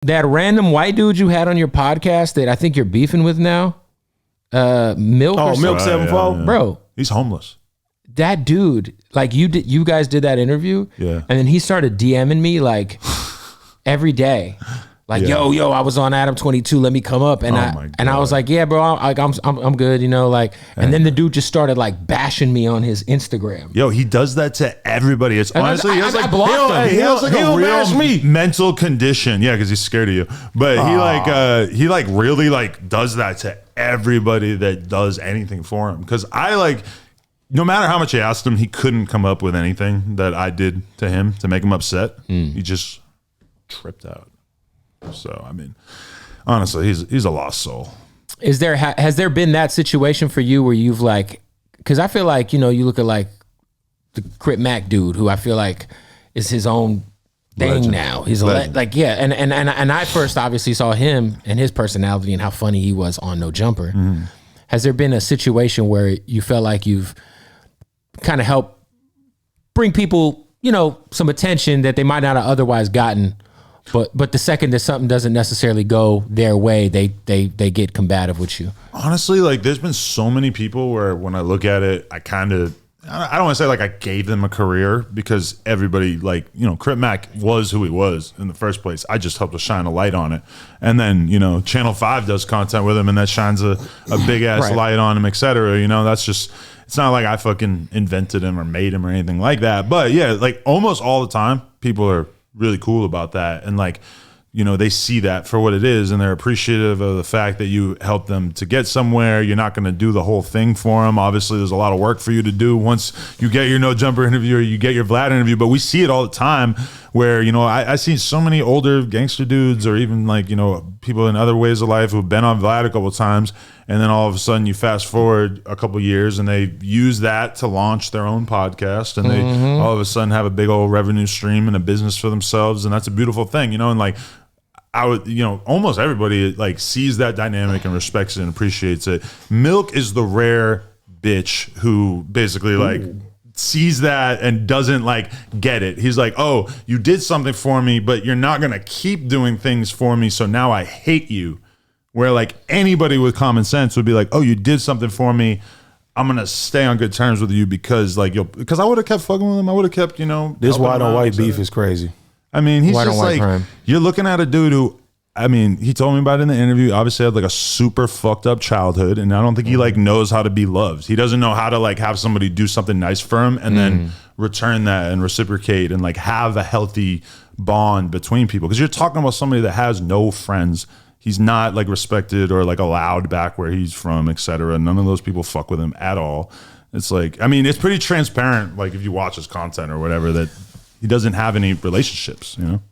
that random white dude you had on your podcast that I think you're beefing with now, Milk. Oh, Milk74, yeah. Bro. He's homeless. That dude, like you guys did that interview, Yeah. and then he started DMing me like every day, like Yeah. yo, I was on Adam22, let me come up, and I was like, yeah, bro, I'm good, you know, like, and then the dude just started like bashing me on his Instagram. Yo, he does that to everybody. It's honestly, he has like He'll bash me. mental condition. Yeah, because he's scared of you. But he really like does that to everybody that does anything for him. Because I like, no matter how much I asked him, he couldn't come up with anything that I did to him to make him upset. He just tripped out. So I mean, honestly, he's a lost soul. Is there has there been that situation for you where you've like, because I feel like, you know, you look at like the Crip Mac dude, who I feel like is his own thing Legend. now. He's Legend. like, yeah, and I first obviously saw him and his personality and how funny he was on No Jumper. Has there been a situation where you felt like you've kind of helped bring people, you know, some attention that they might not have otherwise gotten, but the second that something doesn't necessarily go their way, they get combative with you? Honestly, like there's been so many people where when I look at it, I don't want to say like I gave them a career, because everybody, like, you know, Crip Mac was who he was in the first place. I just helped to shine a light on it. And then, you know, Channel 5 does content with him and that shines a big ass Right. light on him, etc. You know, that's just, it's not like I fucking invented him or made him or anything like that. But yeah, like almost all the time, people are really cool about that. And like, you know, they see that for what it is and they're appreciative of the fact that you help them to get somewhere. You're not going to do the whole thing for them. Obviously, there's a lot of work for you to do once you get your No Jumper interview or you get your Vlad interview. But we see it all the time where, you know, I see so many older gangster dudes or even like, you know, people in other ways of life who've been on Vlad a couple of times. And then all of a sudden you fast forward a couple of years and they use that to launch their own podcast. And they all of a sudden have a big old revenue stream and a business for themselves. And that's a beautiful thing, you know, and like, I would, you know, almost everybody like sees that dynamic and respects it and appreciates it. Milk is the rare bitch who basically like sees that and doesn't like get it. He's like, oh, you did something for me, but you're not going to keep doing things for me. So now I hate you. Where like anybody with common sense would be like, oh, you did something for me, I'm going to stay on good terms with you because like because I would have kept fucking with him. I would have kept, you know. This white on white beef is crazy. I mean, he's White just on white like, crime. you're looking at a dude who, I mean, he told me about it in the interview, obviously had like a super fucked up childhood, and I don't think he like knows how to be loved. He doesn't know how to like have somebody do something nice for him and then return that and reciprocate and like have a healthy bond between people. Because you're talking about somebody that has no friends. He's not like respected or like allowed back where he's from, etc. None of those people fuck with him at all. It's like, I mean, it's pretty transparent, like if you watch his content or whatever, that he doesn't have any relationships, you know?